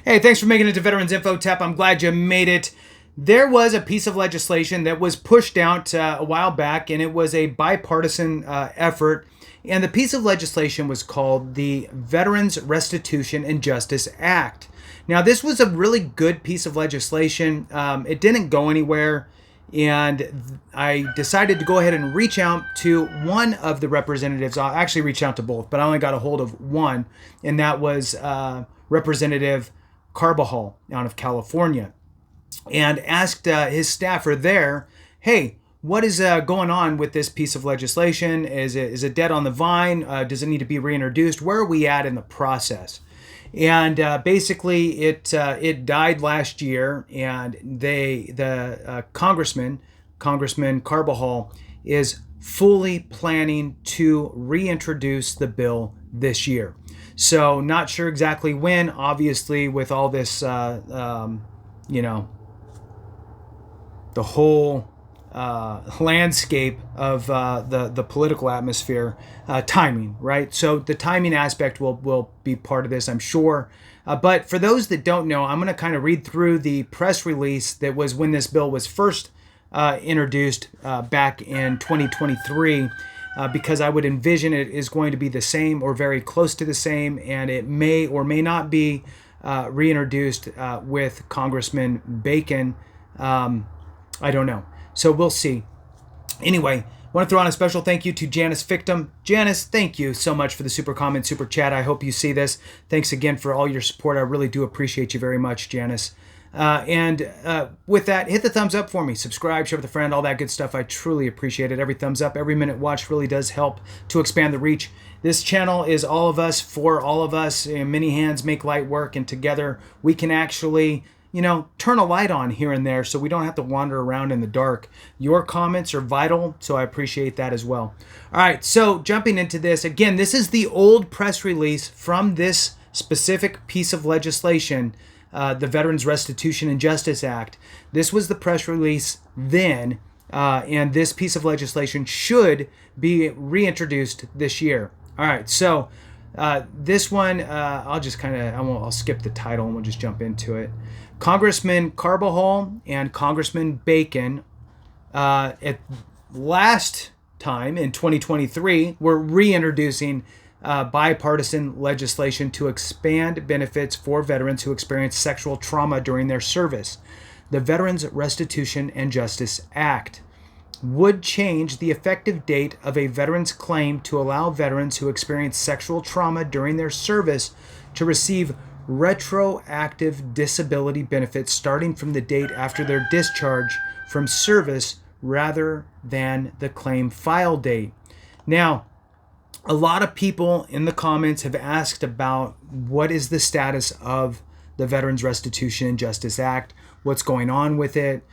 Hey, thanks for making it to Veterans Info Tap. I'm glad you made it. There was a piece of legislation that was pushed out a while back, and it was a bipartisan effort. And the piece of legislation was called the Veterans Restitution and Justice Act. Now, this was a really good piece of legislation. It didn't go anywhere, and I decided to go ahead and reach out to one of the representatives. I actually reached out to both, but I only got a hold of one, and that was Representative Carbajal out of California, and asked his staffer there, hey, what is going on with this piece of legislation? Is it dead on the vine? Does it need to be reintroduced? Where are we at in the process? And basically, it died last year, and the Congressman Carbajal, is fully planning to reintroduce the bill this year. So not sure exactly when. Obviously, with all this, the whole landscape of the political atmosphere, timing, right? So the timing aspect will be part of this, I'm sure. But for those that don't know, I'm going to kind of read through the press release that was when this bill was first introduced back in 2023. Because I would envision it is going to be the same or very close to the same, and it may or may not be reintroduced with Congressman Bacon. I don't know. So we'll see. Anyway, I want to throw on a special thank you to Janice Fictum. Janice, thank you so much for the super comment, super chat. I hope you see this. Thanks again for all your support. I really do appreciate you very much, Janice. And with that, hit the thumbs up for me. Subscribe, share with a friend, all that good stuff. I truly appreciate it. Every thumbs up, every minute watched really does help to expand the reach. This channel is all of us, for all of us. Many hands make light work, and together we can actually, turn a light on here and there so we don't have to wander around in the dark. Your comments are vital, so I appreciate that as well. All right, so jumping into this, again, this is the old press release from this specific piece of legislation, the Veterans Restitution and Justice Act. This was the press release then, and this piece of legislation should be reintroduced this year. All right, so this one, I'll skip the title and we'll just jump into it. Congressman Carbajal and Congressman Bacon, at last time in 2023, were reintroducing bipartisan legislation to expand benefits for veterans who experience sexual trauma during their service. The Veterans Restitution and Justice Act would change the effective date of a veteran's claim to allow veterans who experience sexual trauma during their service to receive retroactive disability benefits starting from the date after their discharge from service rather than the claim file date. Now, a lot of people in the comments have asked about what is the status of the Veterans Restitution and Justice Act, what's going on with it.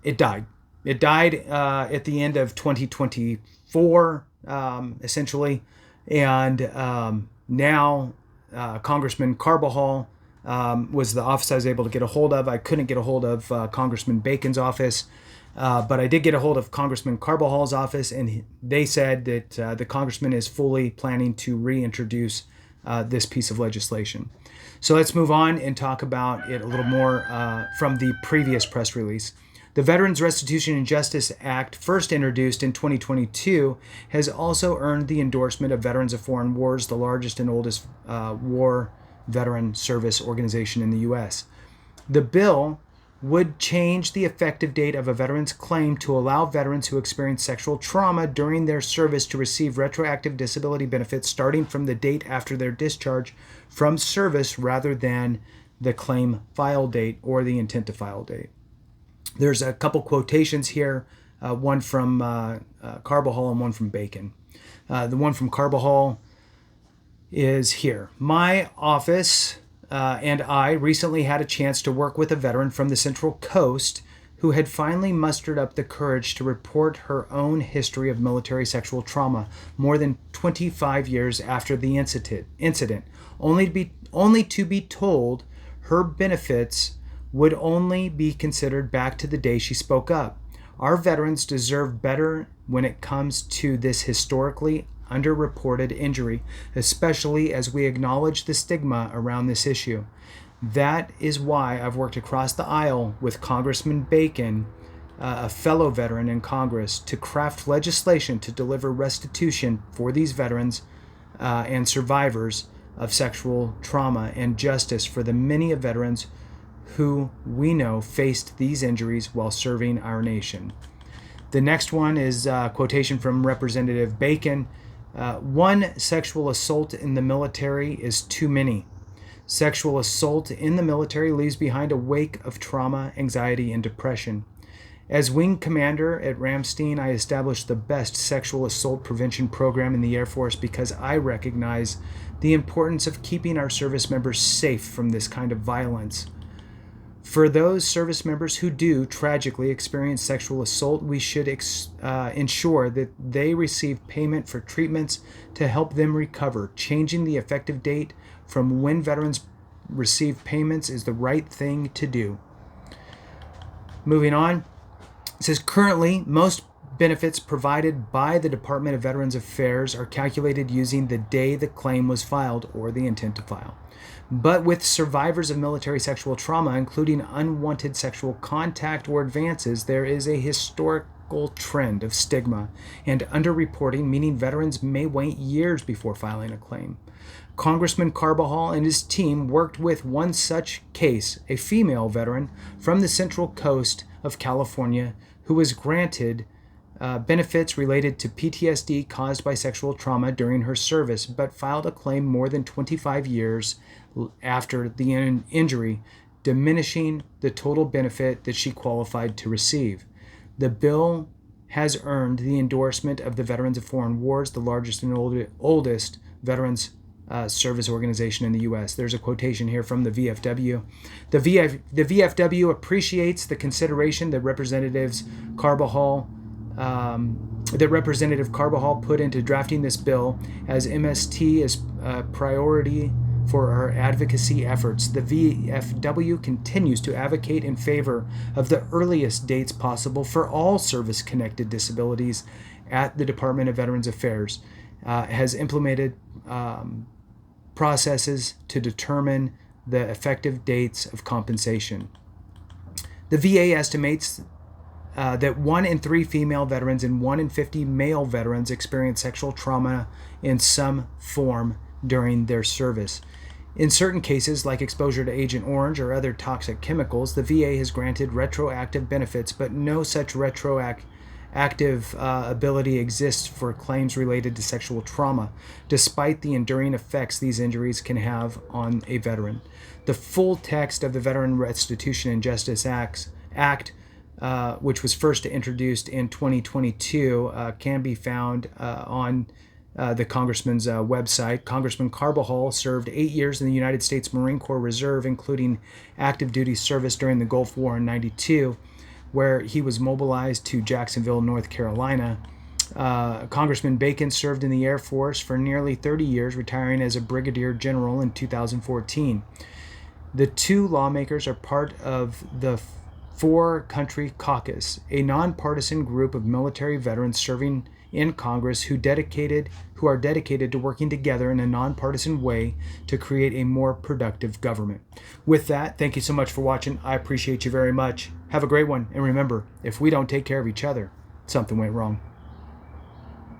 It died. It died at the end of 2024, essentially. And now Congressman Carbajal was the office I was able to get a hold of. I couldn't get a hold of Congressman Bacon's office. But I did get a hold of Congressman Carbajal's office, and they said that the congressman is fully planning to reintroduce this piece of legislation. So let's move on and talk about it a little more from the previous press release. The Veterans Restitution and Justice Act, first introduced in 2022, has also earned the endorsement of Veterans of Foreign Wars, the largest and oldest war veteran service organization in the U.S. The bill would change the effective date of a veteran's claim to allow veterans who experience sexual trauma during their service to receive retroactive disability benefits starting from the date after their discharge from service rather than the claim file date or the intent to file date. There's a couple quotations here, one from Carbajal and one from Bacon. The one from Carbajal is here. My office and I recently had a chance to work with a veteran from the Central Coast who had finally mustered up the courage to report her own history of military sexual trauma more than 25 years after the incident, only to be told her benefits would only be considered back to the day she spoke up. Our veterans deserve better when it comes to this historically underreported injury, especially as we acknowledge the stigma around this issue. That is why I've worked across the aisle with Congressman Bacon, a fellow veteran in Congress, to craft legislation to deliver restitution for these veterans and survivors of sexual trauma, and justice for the many veterans who we know faced these injuries while serving our nation. The next one is a quotation from Representative Bacon. One sexual assault in the military is too many. Sexual assault in the military leaves behind a wake of trauma, anxiety, and depression. As wing commander at Ramstein, I established the best sexual assault prevention program in the Air Force because I recognize the importance of keeping our service members safe from this kind of violence. For those service members who do tragically experience sexual assault, we should ensure that they receive payment for treatments to help them recover. Changing the effective date from when veterans receive payments is the right thing to do. Moving on, it says currently most benefits provided by the Department of Veterans Affairs are calculated using the day the claim was filed or the intent to file. But with survivors of military sexual trauma, including unwanted sexual contact or advances, there is a historical trend of stigma and underreporting, meaning veterans may wait years before filing a claim. Congressman Carbajal and his team worked with one such case, a female veteran from the Central Coast of California who was granted benefits related to PTSD caused by sexual trauma during her service, but filed a claim more than 25 years after the injury, diminishing the total benefit that she qualified to receive. The bill has earned the endorsement of the Veterans of Foreign Wars, the largest and oldest veterans service organization in the U.S. There's a quotation here from the VFW. The VFW appreciates the consideration that Representative Carbajal put into drafting this bill, as MST is a priority for our advocacy efforts. The VFW continues to advocate in favor of the earliest dates possible for all service-connected disabilities at the Department of Veterans Affairs, has implemented processes to determine the effective dates of compensation. The VA estimates that 1 in 3 female veterans and 1 in 50 male veterans experience sexual trauma in some form during their service. In certain cases, like exposure to Agent Orange or other toxic chemicals, the VA has granted retroactive benefits, but no such retroactive ability exists for claims related to sexual trauma, despite the enduring effects these injuries can have on a veteran. The full text of the Veteran Restitution and Justice Act, which was first introduced in 2022, can be found on the Congressman's website. Congressman Carbajal served 8 years in the United States Marine Corps Reserve, including active duty service during the Gulf War in '92, where he was mobilized to Jacksonville, North Carolina. Congressman Bacon served in the Air Force for nearly 30 years, retiring as a brigadier general in 2014. The two lawmakers are part of the Four Country Caucus, a nonpartisan group of military veterans serving in Congress who are dedicated to working together in a nonpartisan way to create a more productive government. With that, thank you so much for watching. I appreciate you very much. Have a great one. And remember, if we don't take care of each other, something went wrong.